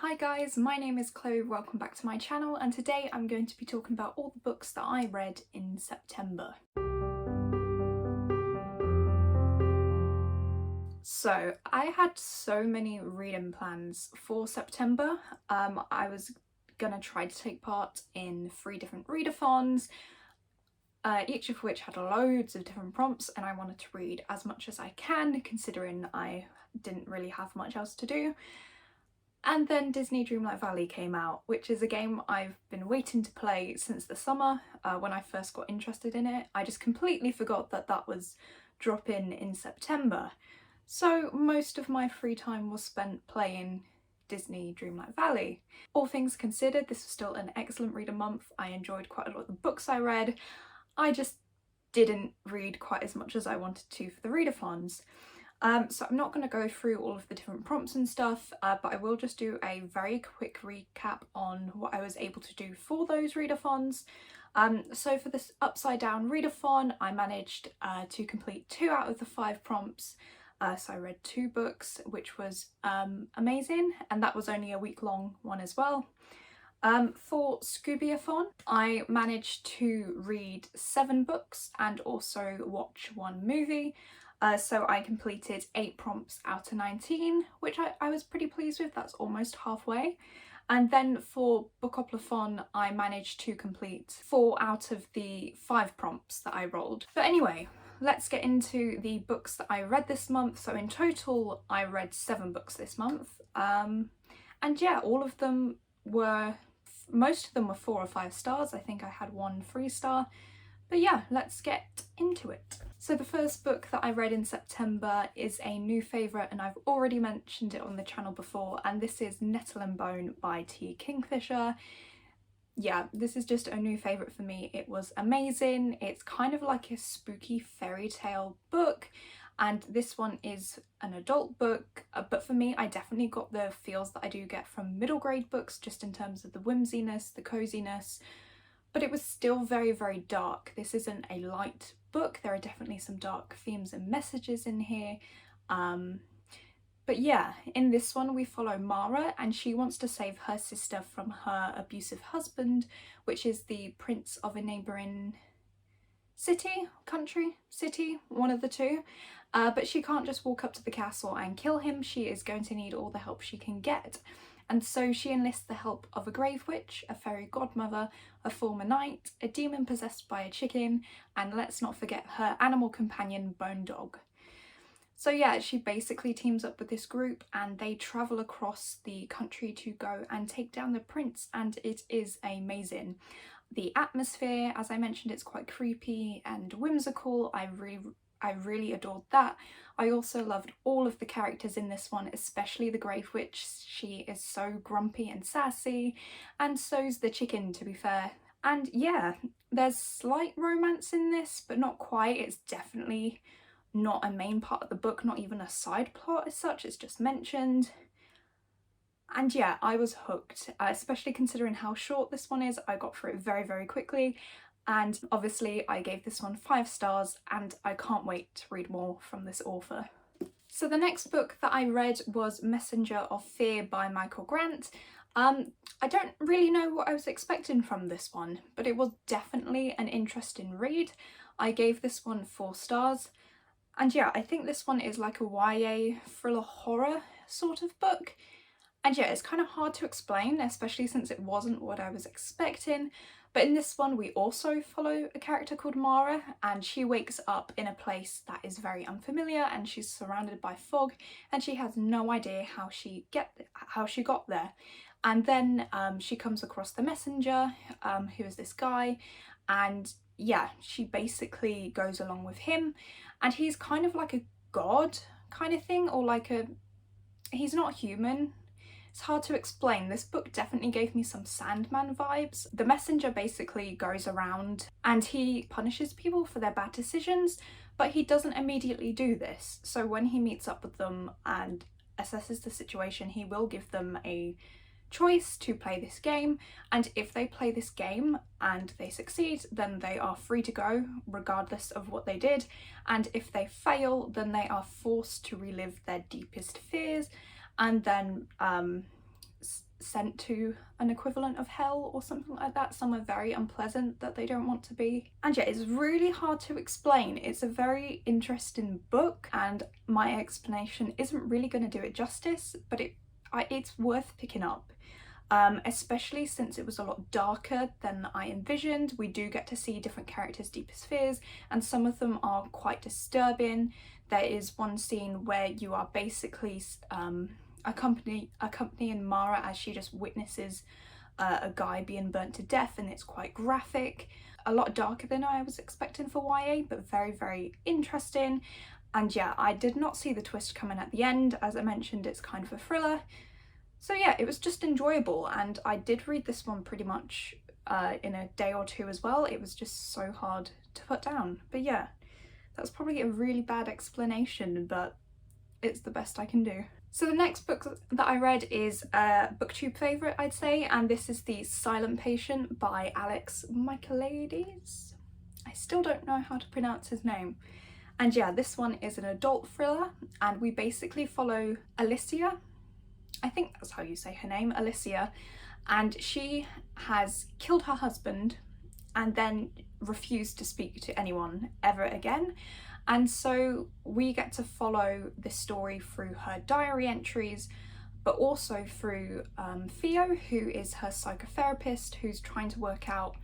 Hi guys, my name is Chloe, welcome back to my channel, and today I'm going to be talking about all the books that I read in September. So I had so many reading plans for September. I was gonna try to take part in 3 different readathons, each of which had loads of different prompts, and I wanted to read as much as I can considering I didn't really have much else to do. And then Disney Dreamlight Valley came out, which is a game I've been waiting to play since the summer. When I first got interested in it, I just completely forgot that that was dropping in September. So most of my free time was spent playing Disney Dreamlight Valley. All things considered, this was still an excellent reader month. I enjoyed quite a lot of the books I read. I just didn't read quite as much as I wanted to for the readathons. So I'm not going to go through all of the different prompts and stuff, but I will just do a very quick recap on what I was able to do for those readathons. So for this upside down readathon, I managed to complete 2 out of the 5 prompts. So I read 2 books, which was amazing, and that was only a week-long one as well. For Scooby-a-thon, I managed to read 7 books and also watch 1 movie. So I completed 8 prompts out of 19, which I was pretty pleased with. That's almost halfway. And then for Bookoplathon, I managed to complete 4 out of the 5 prompts that I rolled. But anyway, let's get into the books that I read this month. So in total, I read 7 books this month. And yeah, most of them were 4 or 5 stars. I think I had 1 3-star. But yeah, let's get into it. So the first book that I read in September is a new favourite, and I've already mentioned it on the channel before, and this is Nettle and Bone by Kingfisher. Yeah, this is just a new favourite for me. It was amazing. It's kind of like a spooky fairy tale book, and this one is an adult book, but for me I definitely got the feels that I do get from middle grade books, just in terms of the whimsiness, the coziness. But it was still very, very dark. This isn't a light book. There are definitely some dark themes and messages in here. But yeah, in this one we follow Mara, and she wants to save her sister from her abusive husband, which is the prince of a neighbouring city, one of the two. But she can't just walk up to the castle and kill him. She is going to need all the help she can get. And so she enlists the help of a grave witch, a fairy godmother, a former knight, a demon possessed by a chicken, and let's not forget her animal companion, Bone Dog. So yeah, she basically teams up with this group and they travel across the country to go and take down the prince, and it is amazing. The atmosphere, as I mentioned, it's quite creepy and whimsical. I really adored that. I also loved all of the characters in this one, especially the Grave Witch. She is so grumpy and sassy, and so's the chicken, to be fair. And yeah, there's slight romance in this, but not quite. It's definitely not a main part of the book, not even a side plot as such, it's just mentioned. And yeah, I was hooked, especially considering how short this one is. I got through it very, very quickly. And obviously I gave this one 5 stars, and I can't wait to read more from this author. So the next book that I read was Messenger of Fear by Michael Grant. I don't really know what I was expecting from this one, but it was definitely an interesting read. I gave this one 4 stars. And yeah, I think this one is like a YA thriller horror sort of book. And yeah, it's kind of hard to explain, especially since it wasn't what I was expecting. But in this one, we also follow a character called Mara, and she wakes up in a place that is very unfamiliar, and she's surrounded by fog, and she has no idea how she got there. And then she comes across the messenger, who is this guy, and yeah, she basically goes along with him, and he's kind of like a god kind of thing, or like he's not human. It's hard to explain. This book definitely gave me some Sandman vibes. The messenger basically goes around and he punishes people for their bad decisions, but he doesn't immediately do this. So when he meets up with them and assesses the situation, he will give them a choice to play this game, and if they play this game and they succeed, then they are free to go regardless of what they did, and if they fail, then they are forced to relive their deepest fears and then sent to an equivalent of hell or something like that, somewhere very unpleasant that they don't want to be. And yeah, it's really hard to explain. It's a very interesting book and my explanation isn't really going to do it justice, but it's worth picking up. Especially since it was a lot darker than I envisioned. We do get to see different characters' deepest fears, and some of them are quite disturbing. There is one scene where you are basically accompanying Mara as she just witnesses a guy being burnt to death, and it's quite graphic. A lot darker than I was expecting for YA, but very, very interesting. And yeah, I did not see the twist coming at the end. As I mentioned, it's kind of a thriller. So yeah, it was just enjoyable, and I did read this one pretty much in a day or two as well. It was just so hard to put down. But yeah, that's probably a really bad explanation, but it's the best I can do. So the next book that I read is a booktube favourite, I'd say, and this is The Silent Patient by Michaelides. I still don't know how to pronounce his name. And yeah, this one is an adult thriller, and we basically follow Alicia. I think that's how you say her name, Alicia, and she has killed her husband and then refused to speak to anyone ever again. And so we get to follow this story through her diary entries, but also through Theo, who is her psychotherapist, who's trying to work out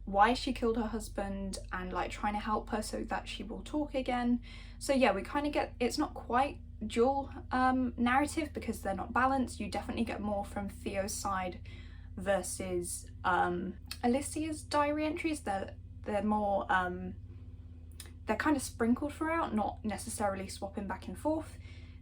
why she killed her husband and like trying to help her so that she will talk again. So yeah, we kind of get, it's not quite dual narrative because they're not balanced. You definitely get more from Theo's side versus Alicia's diary entries. They're more they're kind of sprinkled throughout, not necessarily swapping back and forth.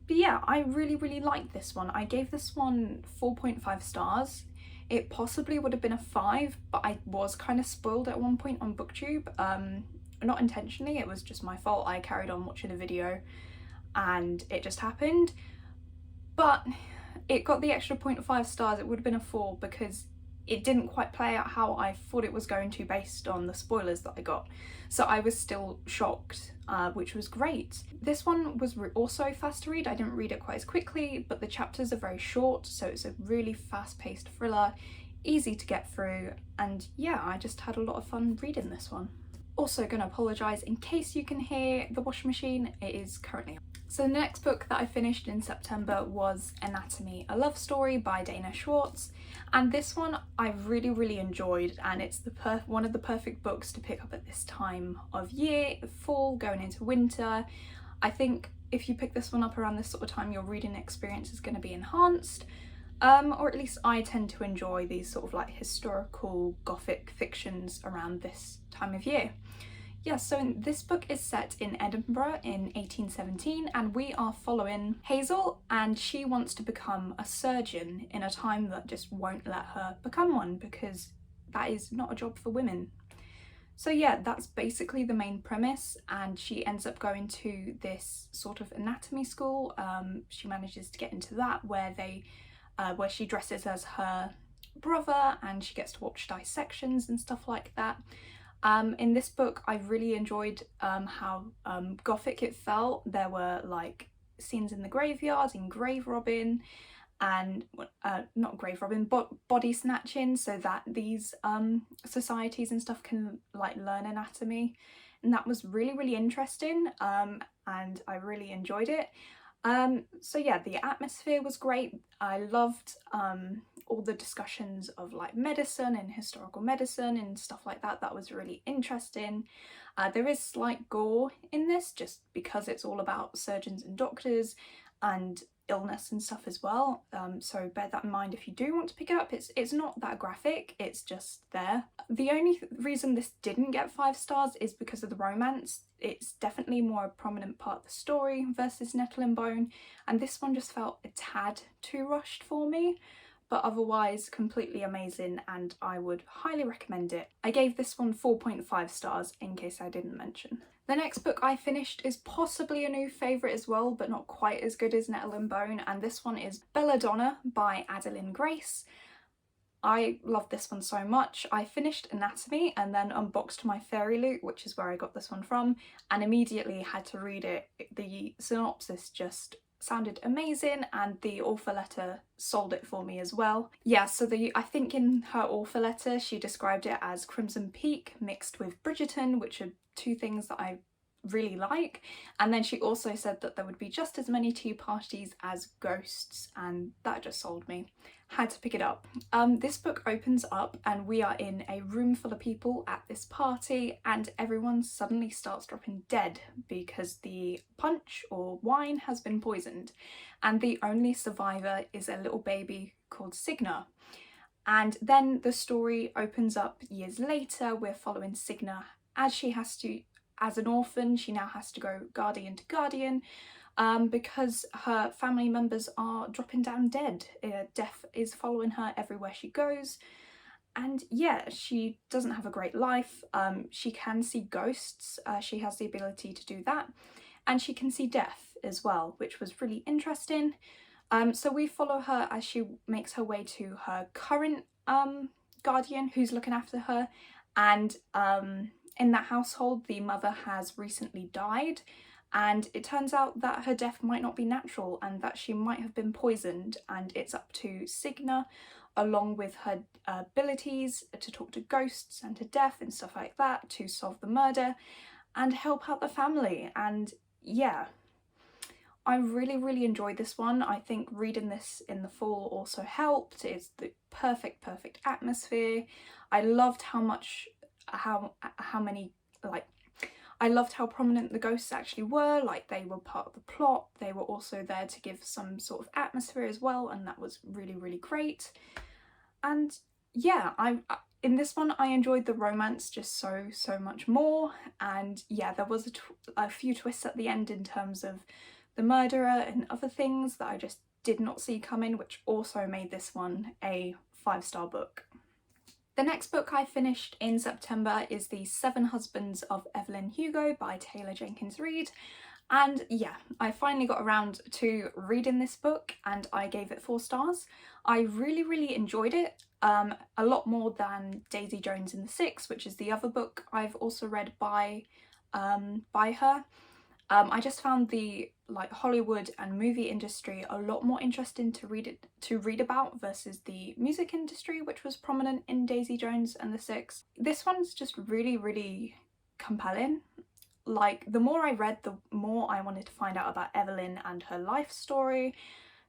But yeah, I really liked this one. I gave this one 4.5 stars. It possibly would have been a 5, but I was kind of spoiled at one point on BookTube. Not intentionally, it was just my fault. I carried on watching a video and it just happened. But it got the extra 0.5 stars. It would have been a 4 because it didn't quite play out how I thought it was going to based on the spoilers that I got. So I was still shocked, which was great. This one was also fast to read. I didn't read it quite as quickly, but the chapters are very short, so it's a really fast-paced thriller, easy to get through, and yeah, I just had a lot of fun reading this one. Also gonna apologise in case you can hear the washing machine, it is currently on. So the next book that I finished in September was Anatomy, a Love Story by Dana Schwartz, and this one I really enjoyed, and it's one of the perfect books to pick up at this time of year, fall, going into winter. I think if you pick this one up around this sort of time, your reading experience is going to be enhanced, or at least I tend to enjoy these sort of like historical gothic fictions around this time of year. Yeah, so this book is set in Edinburgh in 1817, and we are following Hazel, and she wants to become a surgeon in a time that just won't let her become one because that is not a job for women. So yeah, that's basically the main premise, and she ends up going to this sort of anatomy school. She manages to get into that where she dresses as her brother and she gets to watch dissections and stuff like that. In this book I really enjoyed how gothic it felt. There were like scenes in the graveyard, in grave robbing, and not grave robbing, but body snatching, so that these societies and stuff can like learn anatomy, and that was really interesting, and I really enjoyed it. So yeah, the atmosphere was great. I loved all the discussions of like medicine and historical medicine and stuff like that. That was really interesting. There is slight gore in this just because it's all about surgeons and doctors and illness and stuff as well, so bear that in mind if you do want to pick it up. It's not that graphic, it's just there. The only reason this didn't get 5 stars is because of the romance. It's definitely more a prominent part of the story versus Nettle and Bone, and this one just felt a tad too rushed for me, but otherwise completely amazing, and I would highly recommend it. I gave this one 4.5 stars in case I didn't mention. The next book I finished is possibly a new favourite as well, but not quite as good as Nettle and Bone, and this one is Belladonna by Adalyn Grace. I love this one so much. I finished Anatomy and then unboxed my Fairy Loot, which is where I got this one from, and immediately had to read it. The synopsis just sounded amazing, and the author letter sold it for me as well. Yeah, so I think in her author letter she described it as Crimson Peak mixed with Bridgerton, which are two things that I really like, and then she also said that there would be just as many tea parties as ghosts, and that just sold me. Had to pick it up. This book opens up and we are in a room full of people at this party, and everyone suddenly starts dropping dead because the punch or wine has been poisoned, and the only survivor is a little baby called Signa. And then the story opens up years later. We're following Signa as she has to, as an orphan, she now has to go guardian to guardian because her family members are dropping down dead. Death is following her everywhere she goes. And yeah, she doesn't have a great life. She can see ghosts, she has the ability to do that. And she can see death as well, which was really interesting. So we follow her as she makes her way to her current guardian who's looking after her. And in that household, the mother has recently died. And it turns out that her death might not be natural and that she might have been poisoned, and it's up to Signa, along with her abilities to talk to ghosts and to death and stuff like that, to solve the murder and help out the family. And yeah, I really enjoyed this one. I think reading this in the fall also helped. It's the perfect atmosphere. I loved how many, like, I loved how prominent the ghosts actually were. Like, they were part of the plot. They were also there to give some sort of atmosphere as well, and that was really great. And yeah, in this one I enjoyed the romance just so much more. And yeah, there was a few twists at the end in terms of the murderer and other things that I just did not see coming, which also made this one a 5-star book. The next book I finished in September is The Seven Husbands of Evelyn Hugo by Taylor Jenkins Reid. And yeah, I finally got around to reading this book and I gave it 4 stars. I really enjoyed it, a lot more than Daisy Jones and the Six, which is the other book I've also read by her. I just found the Hollywood and movie industry a lot more interesting to read about versus the music industry, which was prominent in Daisy Jones and the Six. This one's just really compelling. Like, the more I read, the more I wanted to find out about Evelyn and her life story.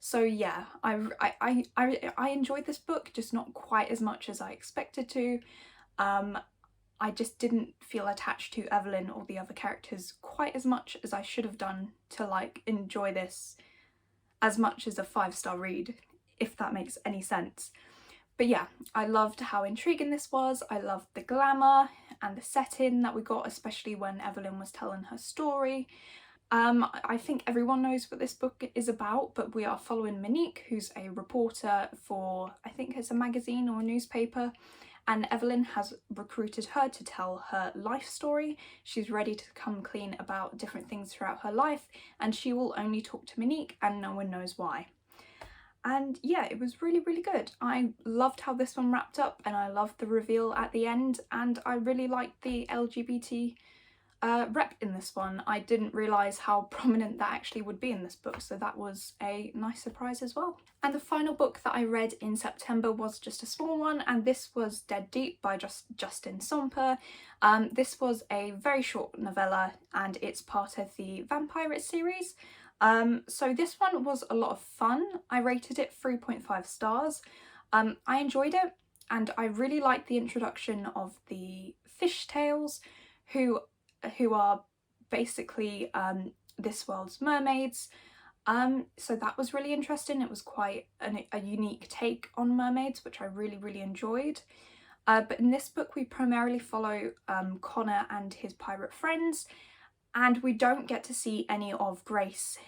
So yeah, I enjoyed this book, just not quite as much as I expected to. I just didn't feel attached to Evelyn or the other characters quite as much as I should have done to enjoy this as much as a 5-star read, if that makes any sense. But yeah, I loved how intriguing this was. I loved the glamour and the setting that we got, especially when Evelyn was telling her story. I think everyone knows what this book is about, but we are following Monique, who's a reporter for, I think it's a magazine or a newspaper, and Evelyn has recruited her to tell her life story. She's ready to come clean about different things throughout her life, and she will only talk to Monique and no one knows why. And yeah, it was really good. I loved how this one wrapped up, and I loved the reveal at the end, and I really liked the LGBT rep in this one. I didn't realise how prominent that actually would be in this book, so that was a nice surprise as well. And the final book that I read in September was just a small one, and this was Dead Deep by Justin Somper. This was a very short novella, and it's part of the Vampirates series. So this one was a lot of fun. I rated it 3.5 stars. I enjoyed it, and I really liked the introduction of the fishtails, who are basically this world's mermaids. So that was really interesting. It was quite a unique take on mermaids, which I really enjoyed. But in this book we primarily follow Connor and his pirate friends, and we don't get to see any of Grace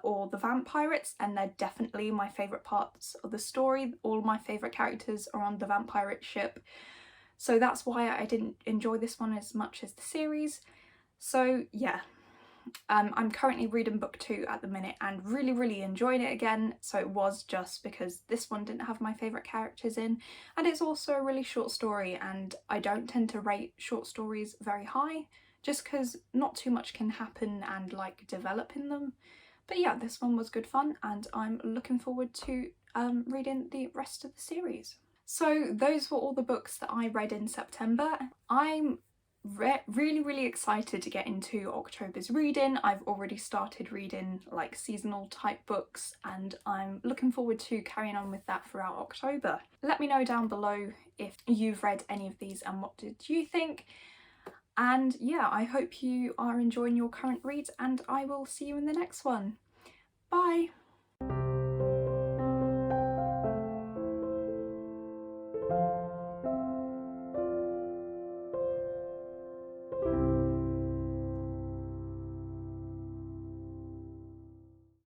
or the Vampirates, and they're definitely my favourite parts of the story. All my favourite characters are on the Vampirate ship, so that's why I didn't enjoy this one as much as the series. So yeah, I'm currently reading book 2 at the minute and really enjoying it again, so it was just because this one didn't have my favourite characters in, and it's also a really short story, and I don't tend to rate short stories very high just because not too much can happen and develop in them. But yeah, this one was good fun and I'm looking forward to reading the rest of the series. So those were all the books that I read in September. I'm really excited to get into October's reading. I've already started reading like seasonal type books and I'm looking forward to carrying on with that throughout October. Let me know down below if you've read any of these and what did you think. And yeah, I hope you are enjoying your current reads and I will see you in the next one. Bye!